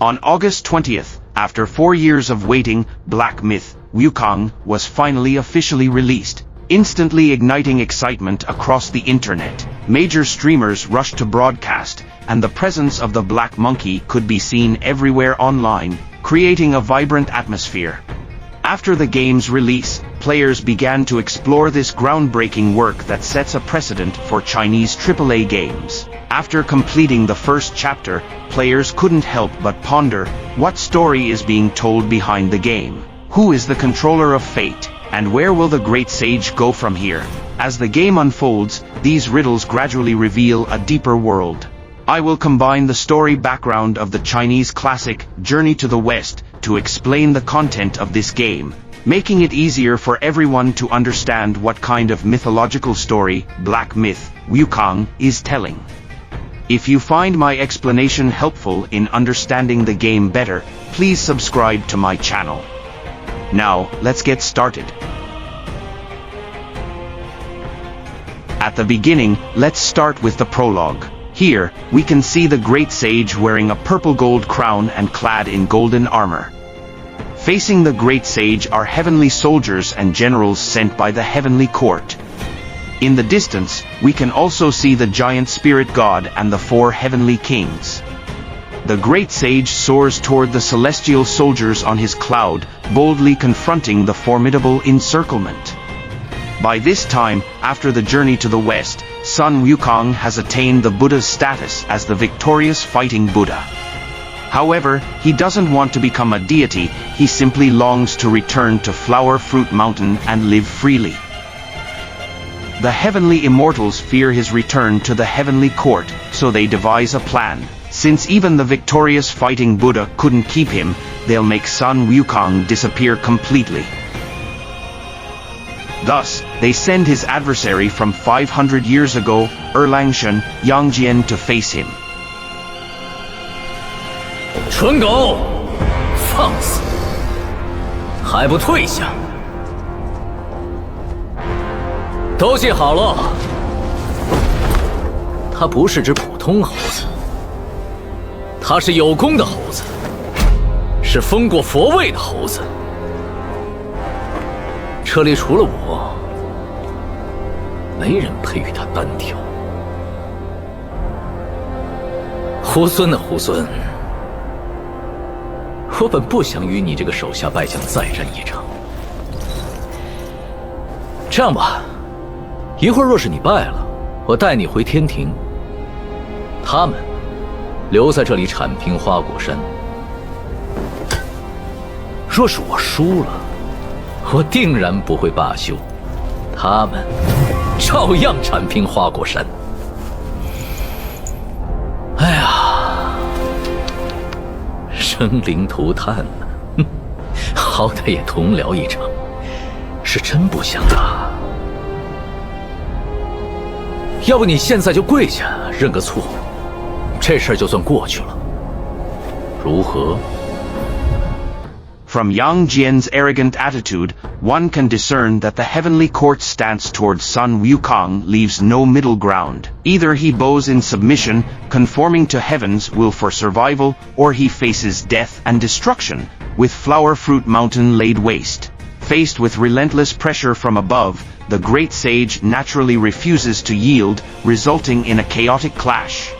On August 20th, after 4 years of waiting, Black Myth, Wukong, was finally officially released, instantly igniting excitement across the internet. Major streamers rushed to broadcast, and the presence of the Black Monkey could be seen everywhere online, creating a vibrant atmosphere. After the game's release, players began to explore this groundbreaking work that sets a precedent for Chinese AAA games. After completing the first chapter, players couldn't help but ponder, what story is being told behind the game? Who is the controller of fate? And where will the great sage go from here? As the game unfolds, these riddles gradually reveal a deeper world. I will combine the story background of the Chinese classic, Journey to the West, to explain the content of this game, making it easier for everyone to understand what kind of mythological story Black Myth, Wukong, is telling. If you find my explanation helpful in understanding the game better, please subscribe to my channel. Now, let's get started. At the beginning, let's start with the prologue. Here, we can see the great sage wearing a purple gold crown and clad in golden armor. Facing the great sage are heavenly soldiers and generals sent by the heavenly court. In the distance, we can also see the giant spirit god and the 4 heavenly kings. The great sage soars toward the celestial soldiers on his cloud, boldly confronting the formidable encirclement. By this time, after the journey to the west, Sun Wukong has attained the Buddha's status as the victorious fighting Buddha. However, he doesn't want to become a deity, he simply longs to return to Flower Fruit Mountain and live freely. The heavenly immortals fear his return to the heavenly court, so they devise a plan. Since even the victorious fighting Buddha couldn't keep him, they'll make Sun Wukong disappear completely. Thus, they send his adversary from 500 years ago, Erlangshan, Yangjian, to face him. 蠢狗，放肆，还不退下！都记好了，他不是只普通猴子，他是有功的猴子，是封过佛位的猴子。这里除了我，没人配与他单挑。猢狲啊，猢狲！ 我本不想与你这个手下败将再战一场。这样吧，一会儿若是你败了，我带你回天庭。他们留在这里铲平花果山。若是我输了，我定然不会罢休，他们照样铲平花果山。哎呀！ 生灵涂炭呢，好歹也同僚一场，是真不想打。要不你现在就跪下认个错，这事儿就算过去了，如何？ From Yang Jian's arrogant attitude, one can discern that the heavenly court's stance towards Sun Wukong leaves no middle ground. Either he bows in submission, conforming to heaven's will for survival, or he faces death and destruction, with Flower Fruit Mountain laid waste. Faced with relentless pressure from above, the great sage naturally refuses to yield, resulting in a chaotic clash.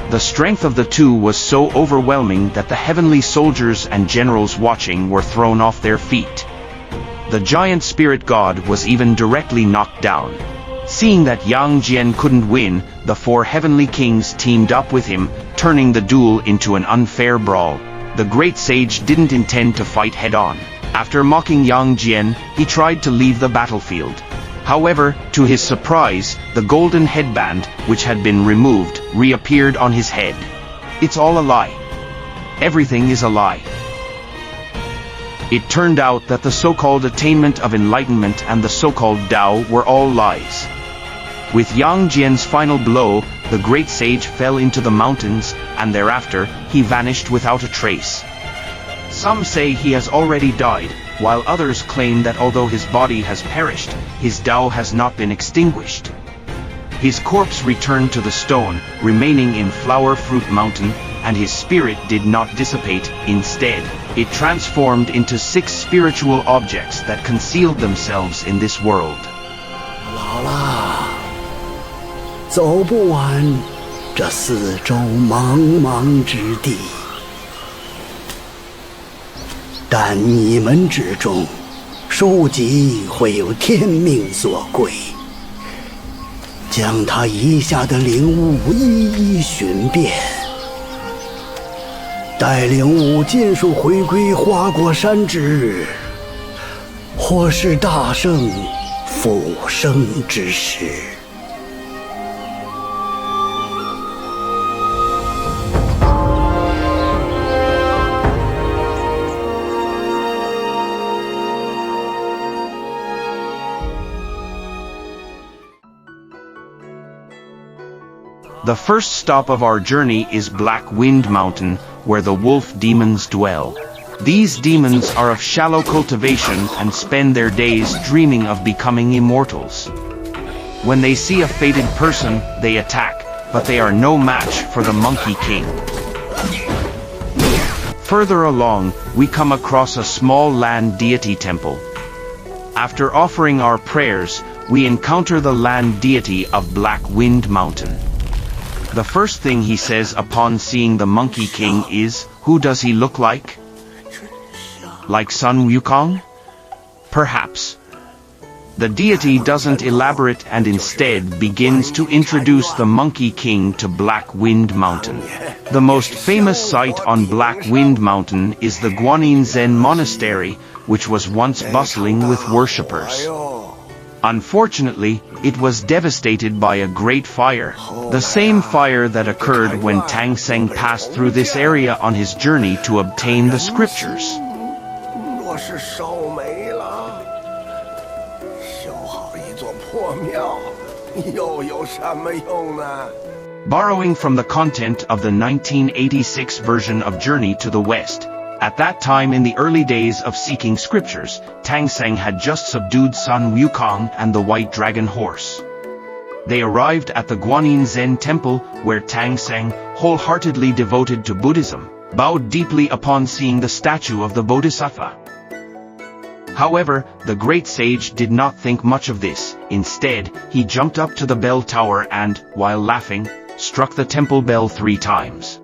The strength of the two was so overwhelming that the heavenly soldiers and generals watching were thrown off their feet. The giant spirit god was even directly knocked down. Seeing that Yang Jian couldn't win, the 4 heavenly kings teamed up with him, turning the duel into an unfair brawl. The great sage didn't intend to fight head-on. After mocking Yang Jian, he tried to leave the battlefield. However, to his surprise, the golden headband, which had been removed, reappeared on his head. It's all a lie. Everything is a lie. It turned out that the so-called attainment of enlightenment and the so-called Tao were all lies. With Yang Jian's final blow, the great sage fell into the mountains, and thereafter, he vanished without a trace. Some say he has already died, while others claim that although his body has perished, his Tao has not been extinguished. His corpse returned to the stone, remaining in Flower Fruit Mountain, and his spirit did not dissipate. Instead, it transformed into 6 spiritual objects that concealed themselves in this world. 老了，走不完这四周茫茫之地，但你们之中，书籍会有天命所归。将他遗下的领悟一一寻遍，待领悟尽数回归花果山之日，或是大圣复生之时。The first stop of our journey is Black Wind Mountain, where the wolf demons dwell. These demons are of shallow cultivation and spend their days dreaming of becoming immortals. When they see a fated person, they attack, but they are no match for the Monkey King. Further along, we come across a small land deity temple. After offering our prayers, we encounter the land deity of Black Wind Mountain. The first thing he says upon seeing the Monkey King is, "Who does he look like? Like Sun Wukong?" Perhaps. The deity doesn't elaborate and instead begins to introduce the Monkey King to Black Wind Mountain. The most famous site on Black Wind Mountain is the Guanyin Zen Monastery, which was once bustling with worshippers. Unfortunately, it was devastated by a great fire, the same fire that occurred when Tang Seng passed through this area on his journey to obtain the scriptures. 若是烧没了，修好一座破庙，又有什么用呢？ Borrowing from the content of the 1986 version of Journey to the West, at that time in the early days of seeking scriptures, Tang Seng had just subdued Sun Wukong and the White Dragon Horse. They arrived at the Guanyin Zen Temple, where Tang Seng, wholeheartedly devoted to Buddhism, bowed deeply upon seeing the statue of the Bodhisattva. However, the great sage did not think much of this. Instead, he jumped up to the bell tower and, while laughing, struck the temple bell 3 times.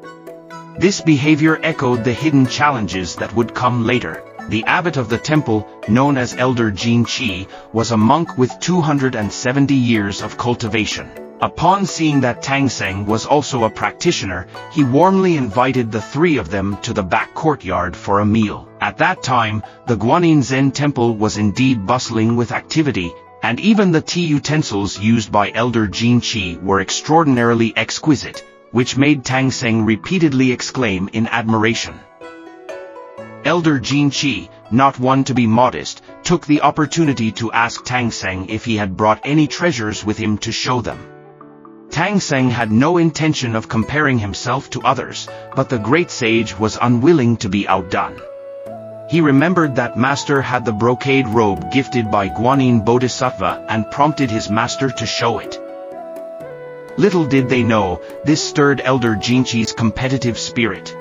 This behavior echoed the hidden challenges that would come later. The abbot of the temple, known as Elder Jin Chi, was a monk with 270 years of cultivation. Upon seeing that Tang Seng was also a practitioner, he warmly invited the 3 of them to the back courtyard for a meal. At that time, the Guanyin Zen temple was indeed bustling with activity, and even the tea utensils used by Elder Jin Chi were extraordinarily exquisite, which made Tang Seng repeatedly exclaim in admiration. Elder Jin Chi, not one to be modest, took the opportunity to ask Tang Seng if he had brought any treasures with him to show them. Tang Seng had no intention of comparing himself to others, but the great sage was unwilling to be outdone. He remembered that master had the brocade robe gifted by Guanyin Bodhisattva and prompted his master to show it. Little did they know, this stirred Elder Jinchi's competitive spirit.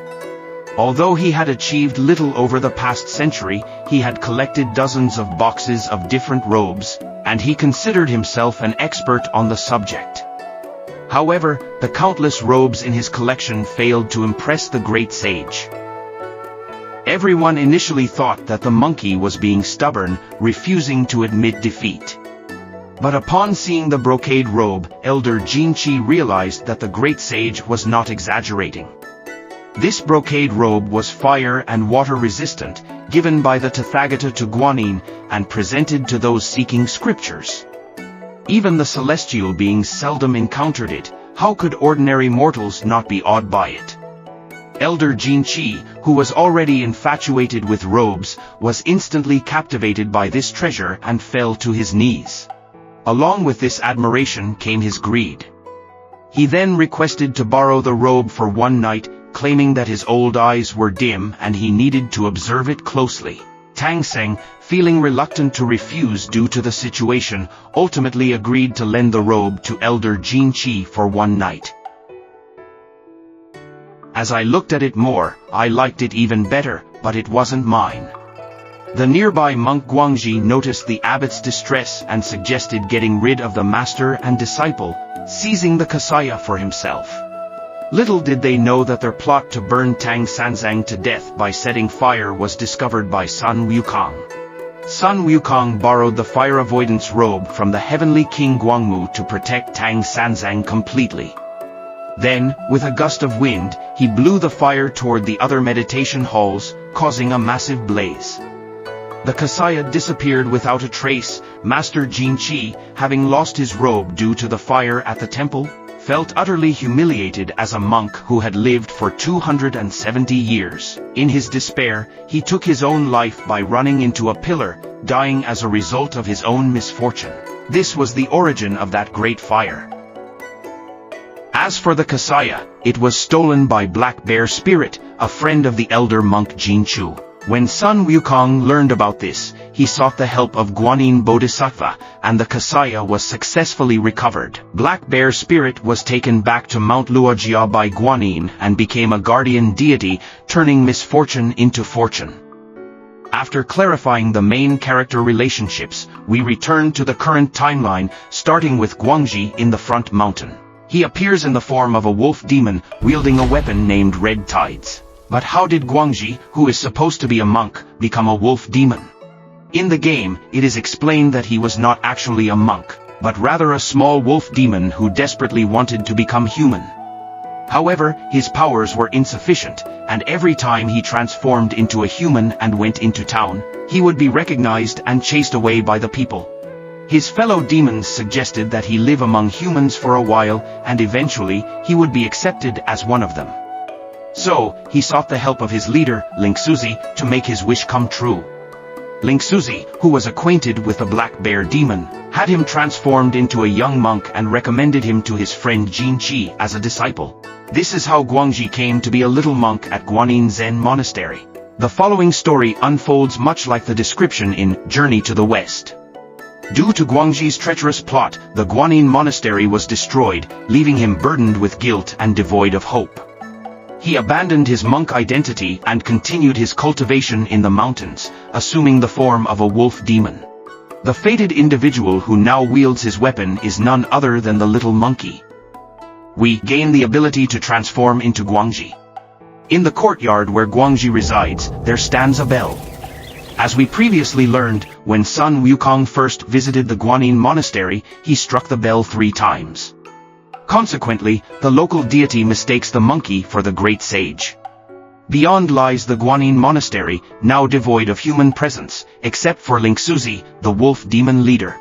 Although he had achieved little over the past century, he had collected dozens of boxes of different robes, and he considered himself an expert on the subject. However, the countless robes in his collection failed to impress the great sage. Everyone initially thought that the monkey was being stubborn, refusing to admit defeat. But upon seeing the brocade robe, Elder Jin Chi realized that the great sage was not exaggerating. This brocade robe was fire and water resistant, given by the Tathagata to Guanyin, and presented to those seeking scriptures. Even the celestial beings seldom encountered it. How could ordinary mortals not be awed by it? Elder Jin Chi, who was already infatuated with robes, was instantly captivated by this treasure and fell to his knees. Along with this admiration came his greed. He then requested to borrow the robe for one night, claiming that his old eyes were dim and he needed to observe it closely. Tang Seng, feeling reluctant to refuse due to the situation, ultimately agreed to lend the robe to Elder Jin Chi for one night. As I looked at it more, I liked it even better, but it wasn't mine. The nearby monk Guangji noticed the abbot's distress and suggested getting rid of the master and disciple, seizing the Kasaya for himself. Little did they know that their plot to burn Tang Sanzang to death by setting fire was discovered by Sun Wukong. Sun Wukong borrowed the fire avoidance robe from the heavenly king Guangmu to protect Tang Sanzang completely. Then, with a gust of wind, he blew the fire toward the other meditation halls, causing a massive blaze. The Kasaya disappeared without a trace. Master Jinqi, having lost his robe due to the fire at the temple, felt utterly humiliated as a monk who had lived for 270 years. In his despair, he took his own life by running into a pillar, dying as a result of his own misfortune. This was the origin of that great fire. As for the Kasaya, it was stolen by Black Bear Spirit, a friend of the elder monk Jinchu. When Sun Wukong learned about this, he sought the help of Guanyin Bodhisattva, and the Kasaya was successfully recovered. Black Bear Spirit was taken back to Mount Luojia by Guanyin and became a guardian deity, turning misfortune into fortune. After clarifying the main character relationships, we return to the current timeline, starting with Guangji in the front mountain. He appears in the form of a wolf demon, wielding a weapon named Red Tides. But how did Guangji, who is supposed to be a monk, become a wolf demon? In the game, it is explained that he was not actually a monk, but rather a small wolf demon who desperately wanted to become human. However, his powers were insufficient, and every time he transformed into a human and went into town, he would be recognized and chased away by the people. His fellow demons suggested that he live among humans for a while, and eventually, he would be accepted as one of them. So, he sought the help of his leader, Lingsuzi, to make his wish come true. Lingsuzi, who was acquainted with the black bear demon, had him transformed into a young monk and recommended him to his friend Jinqi as a disciple. This is how Guangji came to be a little monk at Guanyin Zen Monastery. The following story unfolds much like the description in Journey to the West. Due to Guangji's treacherous plot, the Guanyin Monastery was destroyed, leaving him burdened with guilt and devoid of hope. He abandoned his monk identity and continued his cultivation in the mountains, assuming the form of a wolf demon. The fated individual who now wields his weapon is none other than the little monkey. We gain the ability to transform into Guangji. In the courtyard where Guangji resides, there stands a bell. As we previously learned, when Sun Wukong first visited the Guanyin Monastery, he struck the bell 3 times. Consequently, the local deity mistakes the monkey for the great sage. Beyond lies the Guanyin Monastery, now devoid of human presence, except for Lingsuzi, the wolf demon leader.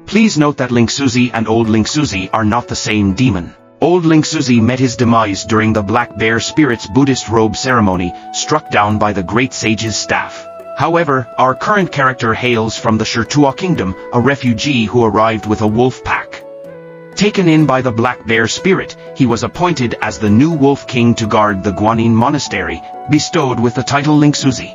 Please note that Lingsuzi and Old Lingsuzi are not the same demon. Old Lingsuzi met his demise during the Black Bear Spirit's Buddhist robe ceremony, struck down by the great sage's staff. However, our current character hails from the Shirtua Kingdom, a refugee who arrived with a wolf pack. Taken in by the Black Bear Spirit, he was appointed as the new Wolf King to guard the Guanyin Monastery, bestowed with the title Lingsuzi.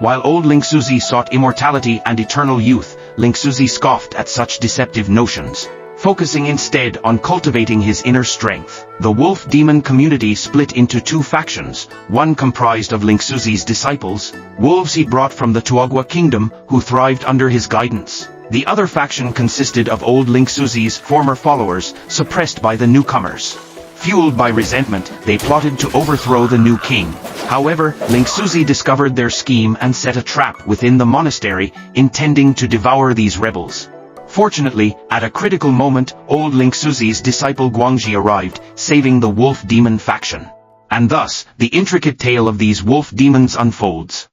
While old Lingsuzi sought immortality and eternal youth, Lingsuzi scoffed at such deceptive notions, focusing instead on cultivating his inner strength. The wolf demon community split into 2 factions, one comprised of Lingsuzi's disciples, wolves he brought from the Tuagua Kingdom, who thrived under his guidance. The other faction consisted of old Lingsuzi's former followers, suppressed by the newcomers. Fueled by resentment, they plotted to overthrow the new king. However, Lingsuzi discovered their scheme and set a trap within the monastery, intending to devour these rebels. Fortunately, at a critical moment, old Lingsuzi's disciple Guangji arrived, saving the wolf demon faction. And thus, the intricate tale of these wolf demons unfolds.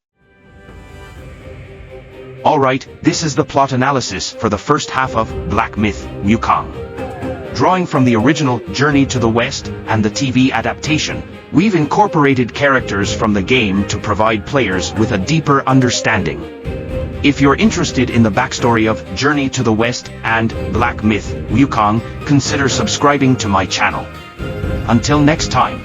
Alright, this is the plot analysis for the first half of Black Myth, Wukong. Drawing from the original Journey to the West and the TV adaptation, we've incorporated characters from the game to provide players with a deeper understanding. If you're interested in the backstory of Journey to the West and Black Myth, Wukong, consider subscribing to my channel. Until next time.